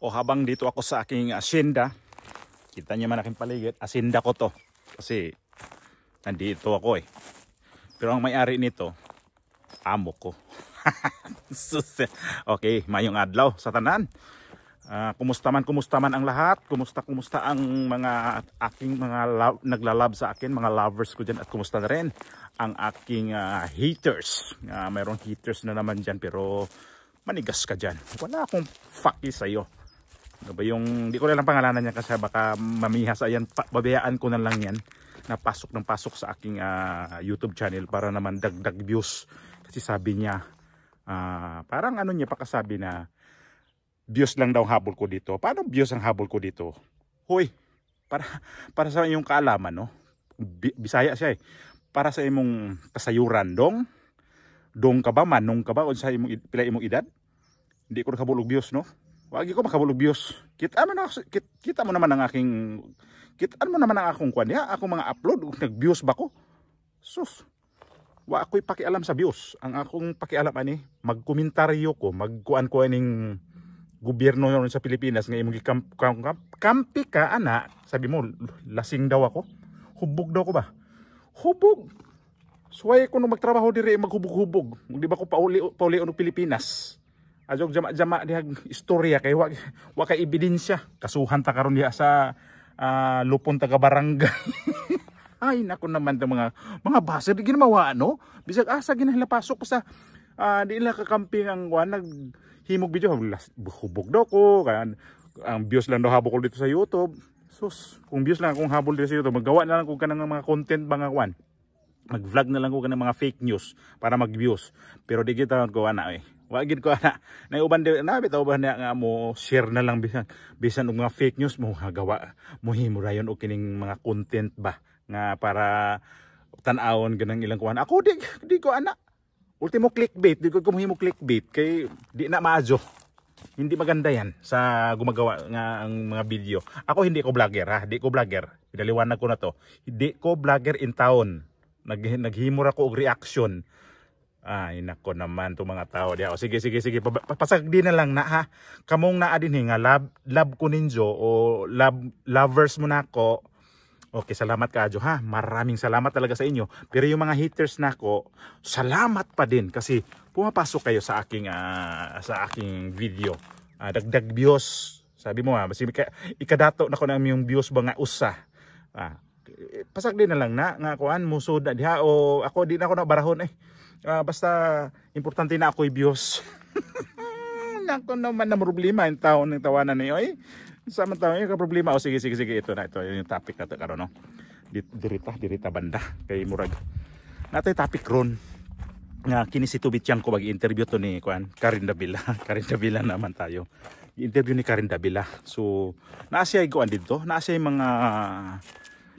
O habang dito ako sa aking asyenda, kita niyo man aking paligid, asyenda ko to. Kasi nandito ako eh. Pero ang may-ari nito, amo ko. Okay, mayong adlaw sa tanan. Kumusta man ang lahat? Kumusta ang mga aking mga naglalab sa akin, mga lovers ko dyan, at kumusta na rin ang aking haters. Mayroong haters na naman dyan, pero manigas ka dyan. Wala akong fucky sa'yo. Diba yung, di ko lang pangalanan niya kasi baka mamihas. Ayan, babayaan ko na lang yan na pasok ng pasok sa aking YouTube channel para naman dagdag views. Kasi sabi niya, parang ano niya pakasabi na views lang daw habol ko dito. Paano views ang habol ko dito? Hoy, para sa iyong kaalaman, no? Bisaya siya eh. Para sa imong kasayuran, dong ka ba, manong ka ba, o sa imong pila imong edad? Hindi ko nakabulog views, no? Wagi ko makabulog views. Kita mo naman ang akong kwan niya, akong mga upload, nag-views ba ko? Sus, wa ako'y pakialam sa views. Ang akong pakialam ani, magkomentaryo ko, magkuan ko aning gobyerno sa Pilipinas nga imong kampi ka ana. Sabi mo, lasing daw ako. Hubog daw ko ba? Hubog. Suway ko nung magtrabaho diri maghubog-hubog. Di ba ko pauli ng Pilipinas? Ajog jama dihag istorya kay wa kay ebidensya. Kasuhan ta karon diha sa lupon taga barangay. Ay nako naman to mga baser di ginawa no. Bisag asa ginahilapasok pa sa di nila kakamping ang naghimog video. Hubog daw ko kan ang views lang daw habol ko dito sa YouTube. Sus, kung views lang akong habol dito sa YouTube, maggawa na lang ko kanang mga content mga kwan. Mag-vlog na lang ko kanang mga fake news para mag-views. Pero di kita gawa na eh. Wagid ko ana na uban na bitaw ba na nga mo share na lang bisan og mga fake news mo gawa mo himo rayon og kining mga content ba nga para tan-awon ganang ilang kuan. Ako di ko ana ultimo clickbait, di ko himo clickbait kay di na maajo. Hindi maganda yan sa gumagawa nga ang mga video. Ako hindi ko vlogger ha, di ko vlogger. Pinaliwanag ko na to. Hindi ko vlogger in town. Naghimura ko og reaction. Ay nako naman to mga tao diha. Sige pasagdi na lang na ha. Kamong naa dinhi nga love ko ninyo o lovers mo nako. Okay, salamat kaadyo ha. Maraming salamat talaga sa inyo. Pero yung mga haters nako, salamat pa din kasi pumapasok kayo sa aking video. Dagdag views. Sabi mo ha, basi ikadato nako na yung views ba nga usa. Pasagdi na lang na nga kuan mo sud diha o ako di na ako na barahon eh. Basta importante na ako i-views. Nako naman na problema yung taon ng tawanan niyo eh. Sama taon yung problema. O sige ito yung topic na to karon no. Dirita banda kay murag. Natay topic ron. Nga kini si Tubityan ko mag-interview to ni kuan Karin Davila. Karin Davila naman tayo. I-interview ni Karin Davila. So naasya kuan dito, naasya mga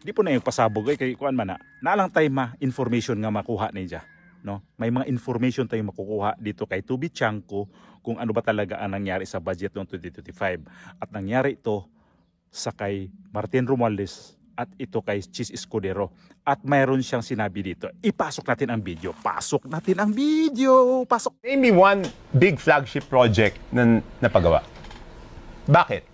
di po na yung pasabog kay kuan man na lang tay information nga makuha ni ja. No, may mga information tayong makukuha dito kay Tubityan ko kung ano ba talaga ang nangyari sa budget noong 2025 at nangyari ito sa kay Martin Romualdez at ito kay Chis Escudero at mayroon siyang sinabi dito. Ipasok natin ang video. Pasok. Name me one big flagship project na napagawa. Bakit?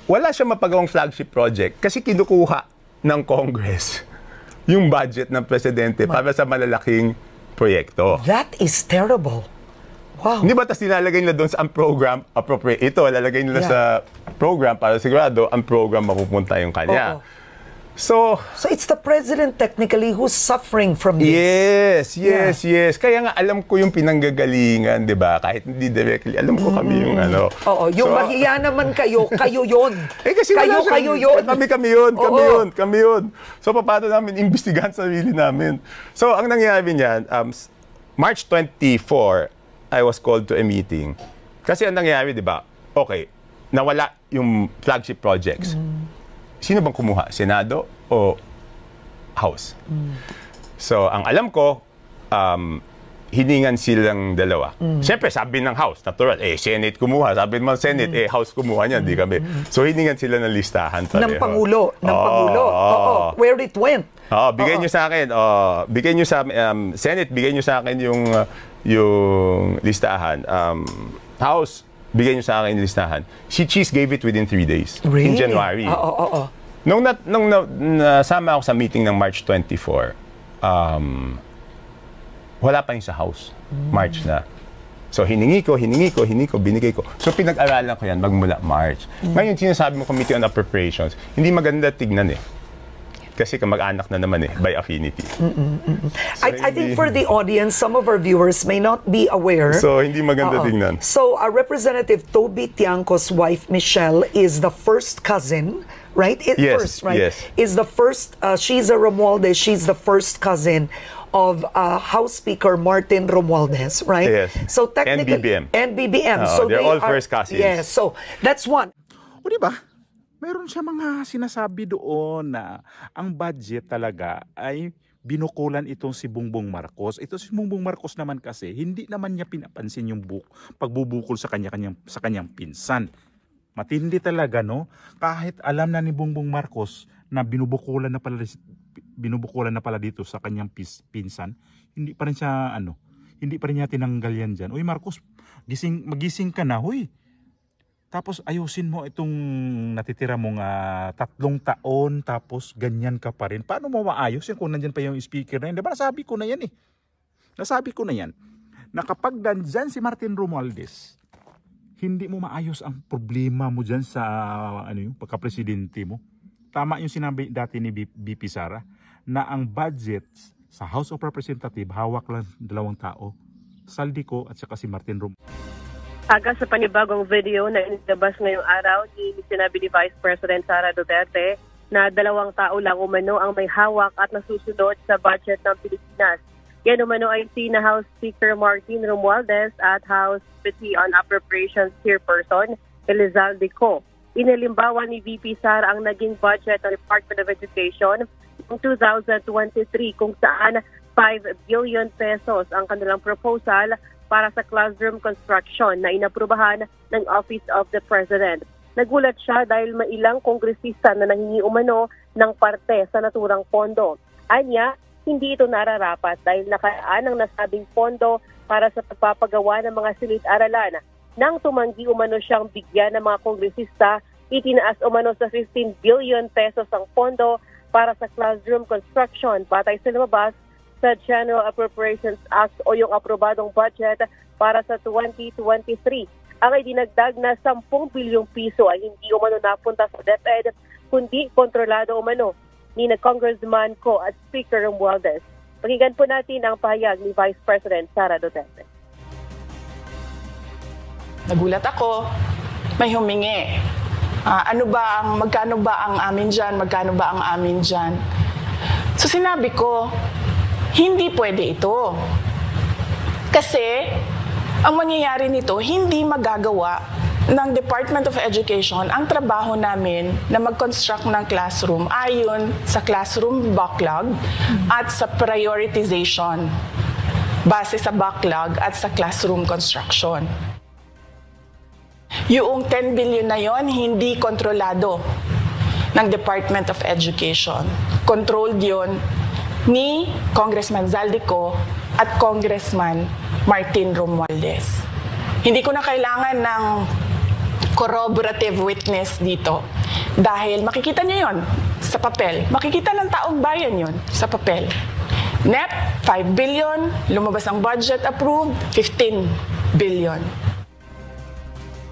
Wala siya mapagawang flagship project kasi kinukuha ng Congress yung budget ng presidente para sa malalaking proyekto. That is terrible. Wow. Hindi ba tas nilalagay nila doon sa ang program appropriate? Ito, lalagay nila sa program para sigurado ang program mapupunta yung kanya. So it's the president technically who's suffering from this. Yes. Kaya nga alam ko yung pinanggagalingan, 'di ba? Kahit hindi directly, alam ko kami yung ano. Oo, yung mahiya naman kayo yon. Kasi kayo yon. Kami yon. So paano namin imbestigahan sarili namin? So ang nangyari niyan, March 24, I was called to a meeting. Kasi ang nangyari, 'di ba? Okay, nawala yung flagship projects. Sino bang kumuha? Senado o House? So, ang alam ko, hiningan silang dalawa. Siyempre, sabi ng House, natural, Senate kumuha. Sabi naman Senate, House kumuha niya, di kami. So, hiningan sila ng listahan. Ng Pangulo. Oo, where it went. Bigay nyo sa akin. Bigay nyo sa Senate, bigay nyo sa akin yung listahan. House, bigay niyo sa akin yung listahan. Si Cheese gave it within 3 days. Really? In January. Oo. Nung nasama ako sa meeting ng March 24, wala pa yung sa House. March na. So hiningi ko, binigay ko. So pinag-aralan ko yan magmula March. Ngayon, sinasabi mo Committee on Appropriations, hindi maganda tignan eh. Kasi kamag-anak na naman eh, by affinity. So, I think for the audience, some of our viewers may not be aware. So, hindi maganda tingnan. So, Representative Toby Tiangco's wife, Michelle, is the first cousin, right? Yes, yes. Is the first, she's a Romualdez, she's the first cousin of House Speaker Martin Romualdez, right? Yes. So, technically, NBBM. So they're all first cousins. Yes, so that's one. O di ba? Meron siya mga sinasabi doon na ang budget talaga ay binukulan itong si Bongbong Marcos. Ito si Bongbong Marcos naman kasi hindi naman niya pinapansin yung pagbubukol sa kanyang pinsan. Matindi talaga, no? Kahit alam na ni Bongbong Marcos na binubukulan na pala dito sa kanyang pinsan, hindi pa rin niya tinanggal yan diyan. Uy Marcos, magising ka na, huy. Tapos ayusin mo itong natitira mong 3 taon, tapos ganyan ka pa rin. Paano mo maayos yan kung nandyan pa yung speaker na yun? Diba nasabi ko na yan eh. Nasabi ko na yan. Na kapag nandyan si Martin Romualdez, hindi mo maayos ang problema mo dyan sa pagka-presidente mo. Tama yung sinabi dati ni BP Sara na ang budget sa House of Representatives hawak lang 2 tao. Saldico at saka si Martin Romualdez. Aga sa panibagong video na inilabas ngayong araw, sinabi ni Vice President Sara Duterte na 2 tao lang umano ang may hawak at nasusunod sa budget ng Pilipinas. Yan umano ay sina House Speaker Martin Romualdez at House Committee on Appropriations Chairperson Elizalde Co. Inilimbawan ni VP Sara ang naging budget ng Department of Education noong 2023 kung saan 5 billion pesos ang kanilang proposal para sa classroom construction na inaprubahan ng Office of the President. Nagulat siya dahil mailang kongresista na nanghingi umano ng parte sa naturang pondo. Anya, hindi ito nararapat dahil nakaan ang nasabing pondo para sa pagpapagawa ng mga silid-aralan. Nang tumanggi umano siyang bigyan ng mga kongresista, itinaas umano sa 15 billion pesos ang pondo para sa classroom construction batay sa lumabas sa General Appropriations Act o yung aprobadong budget para sa 2023. Ang idinagdag na 10 bilyong piso ay hindi umano napunta sa DepEd, kundi kontrolado umano ni na Congressman Co at Speaker Romualdez. Pakinggan po natin ang pahayag ni Vice President Sara Duterte. Nagulat ako, may humingi. Magkano ba ang amin dyan? So sinabi ko, hindi pwede ito. Kasi, ang mangyayari nito, hindi magagawa ng Department of Education ang trabaho namin na mag-construct ng classroom ayon sa classroom backlog at sa prioritization base sa backlog at sa classroom construction. Yung 10 billion na yon hindi kontrolado ng Department of Education. Controlled yon ni Congressman Zaldico at Congressman Martin Romualdez. Hindi ko na kailangan ng corroborative witness dito dahil makikita niyo yon sa papel. Makikita ng taong bayan yon sa papel. NEP, 5 billion. Lumabas ang budget approved, 15 billion.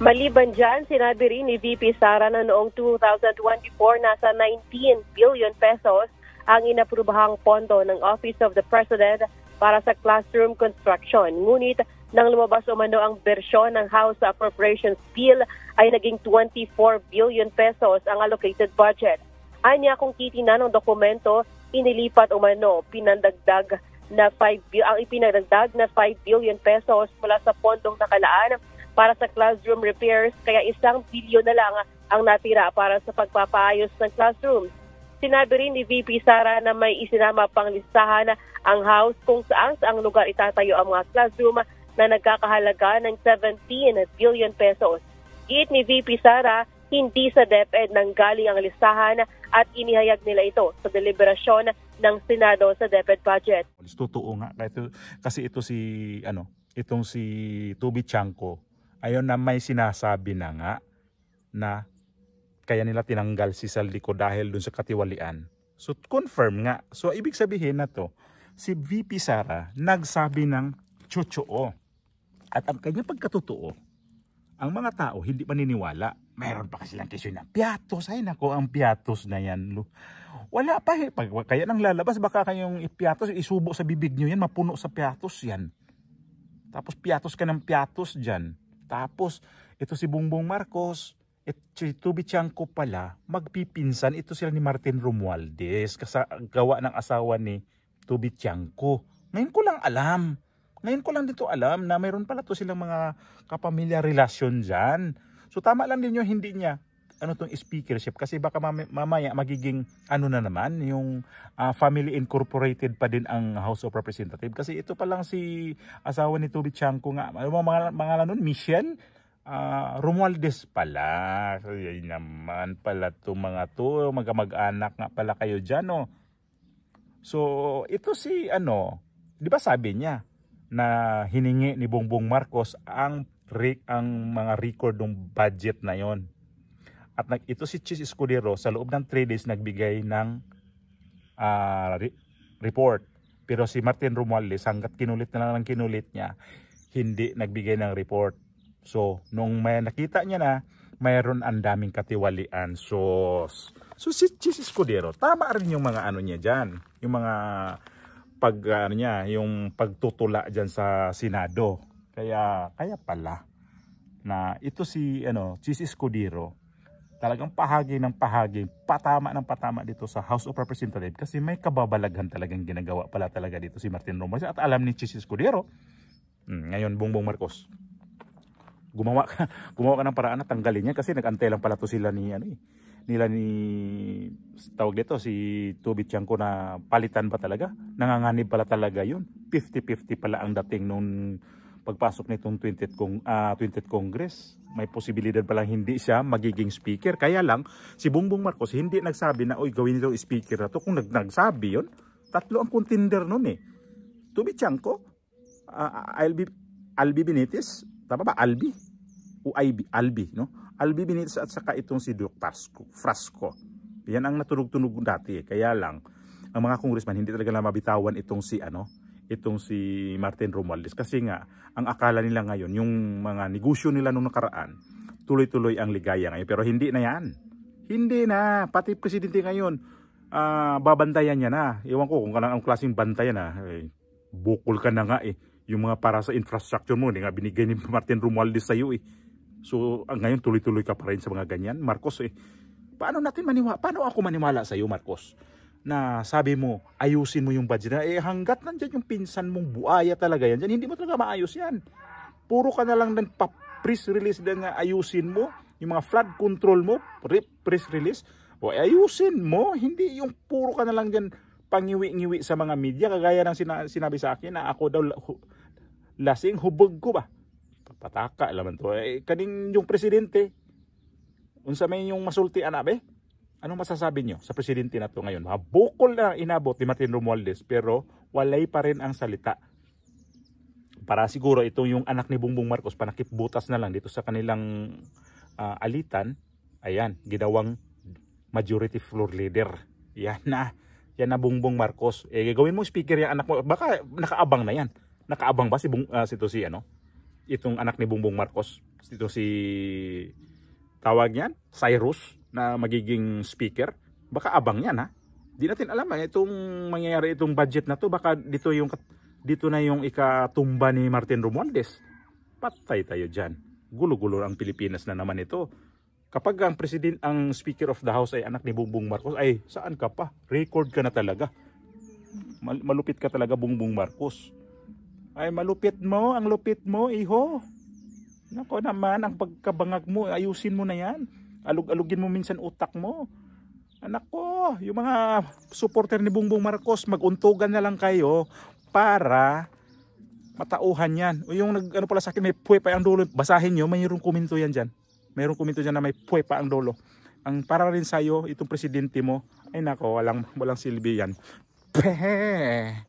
Maliban dyan, sinabi rin ni VP Sara na noong 2024 nasa 19 billion pesos ang inaprubahang pondo ng Office of the President para sa classroom construction. Ngunit nang lumabas umano ang bersyon ng House Appropriations Bill ay naging 24 billion pesos ang allocated budget. Anya kung titingnan ng dokumento, inilipat umano pinandagdag na 5 billion pesos mula sa pondong nakalaan para sa classroom repairs, kaya 1 billion na lang ang natira para sa pagpapaayos ng classrooms. Sinabi rin ni VP Sara na may isinama pang listahan ang house kung saan saang lugar itatayo ang mga classroom na nagkakahalaga ng 17 billion pesos. Giit ni VP Sara, hindi sa DepEd nanggaling ang listahan at inihayag nila ito sa deliberasyon ng Senado sa DepEd budget. Totoo nga kasi itong si Toby Tiangco Ayun na may sinasabi na nga na kaya nila tinanggal si Saldico dahil dun sa katiwalian. So confirm nga. So ibig sabihin na to, si VP Sara nagsabi ng totoo. At ang kanyang pagkatotoo, ang mga tao hindi maniniwala. Meron pa kasi lang kesyo na piatos. Ay nako, ang piatos na yan. Wala pa eh. Kaya nang lalabas, baka kayong ipiatos, isubo sa bibig nyo yan, mapuno sa piatos yan. Tapos piatos ka ng piatos dyan. Tapos, ito si Bongbong Marcos, si Tubi Tiangco pala, magpipinsan. Ito sila ni Martin Romualdez, gawa ng asawa ni Tubi Tiangco. Ngayon ko lang alam. Ngayon ko lang dito alam na mayroon pala to silang mga kapamilya relasyon dyan. So tama lang din yung hindi niya tong speakership kasi baka mamaya magiging na naman yung family incorporated pa din ang House of Representatives kasi ito pa lang si asawa ni Tubi Tiangco nga. Mga nun, Michelle Romualdez pala. So, yun naman pala to mga to, mag-anak nga pala kayo dyan, no? So ito si di ba sabi niya na hiningi ni Bongbong Marcos ang mga record ng budget na yon. At ito si Chis Escudero sa loob ng 3 days nagbigay ng report. Pero si Martin Romualdez hanggat kinulit na lang ng kinulit niya, hindi nagbigay ng report. So nung may nakita niya na mayroon ang daming katiwalian. So si Chis Escudero, tama rin yung mga niya diyan, yung mga yung pagtutula diyan sa Senado. Kaya pala na ito si Chis Escudero talagang pahagi ng pahagi, patama ng patama dito sa House of Representatives kasi may kababalaghan talagang ginagawa pala talaga dito si Martin Romualdez at alam ni Chis Escudero. Ngayon Bongbong Marcos gumawa ka ng paraan na tanggalin niya kasi nag-antay lang pala to sila ni tawag dito si Tubi Tiangco na palitan ba talaga? Nanganganib pala talaga yun. 50-50 pala ang dating nung pagpasok nitong 20th Congress. May posibilidad palang hindi siya magiging speaker. Kaya lang, si Bongbong Marcos hindi nagsabi na, oy, gawin nito speaker na to. Kung nagsabi yun, 3 ang contender nun eh. Tubi Tiangco, Albi Benitez, tama ba? Albi? O Albi, no? Albi Benitez at saka itong si Duke Frasco. Yan ang natunog-tunog dati eh. Kaya lang, ang mga congressman hindi talaga na mabitawan itong si Martin Romualdez kasi nga ang akala nila ngayon yung mga negosyo nila nung nakaraan tuloy-tuloy ang ligaya ngayon pero hindi na yan. Hindi na, pati presidente ngayon babantayan niya na. Ewan ko kung kanang ang klaseng bantayan bukol ka na nga eh. Yung mga para sa infrastructure mo hindi nga binigay ni Martin Romualdez sa iyo eh. So ngayon tuloy-tuloy ka pa rin sa mga ganyan. Marcos paano ako maniwala sa iyo Marcos? Na sabi mo, ayusin mo yung budget na, hanggat nandyan yung pinsan mong buaya talaga yan, dyan, hindi mo talaga maayos yan. Puro ka na lang ng press release din na ayusin mo, yung mga flood control mo, press release, ayusin mo, hindi yung puro ka na lang dyan pangiwi-ngiwi sa mga media, kagaya ng sinabi sa akin na ako daw lasing, hubog ko ba? Pataka, alaman to. Kaning yung presidente, unsa may yung masulti anabe? Anong masasabi nyo sa presidente na to ngayon? Bukol na inabot ni Martin Romualdez pero walay pa rin ang salita. Para siguro itong yung anak ni Bongbong Marcos panakipbutas na lang dito sa kanilang alitan. Ayan, ginawang majority floor leader. Yan na Bongbong Marcos. Gawin mo speaker yung anak mo. Baka nakaabang na yan. Nakaabang ba itong anak ni Bongbong Marcos? Ito si tawag niyan, Cyrus na magiging speaker, baka abang yan ha. Di natin alam itong mangyayari itong budget na to, baka dito na yung ikatumba ni Martin Romualdez. Patay tayo dyan. Gulo-gulo ang Pilipinas na naman ito. Kapag ang Speaker of the House ay anak ni Bongbong Marcos, ay saan ka pa? Record ka na talaga. Malupit ka talaga Bongbong Marcos. Ay malupit mo, ang lupit mo, iho. Nako naman, ang pagkabangag mo, ayusin mo na yan. Alug-alugin mo minsan utak mo. Anak ko, yung mga supporter ni Bongbong Marcos, maguntugan na lang kayo para matauhan yan. O yung pala sa akin, may puwe pa ang dulo. Basahin nyo, mayroong komento yan dyan. Mayroong komento dyan na may puwe pa ang dulo. Ang para rin sa'yo, itong presidente mo, ay nako, walang silbi yan. Pehe!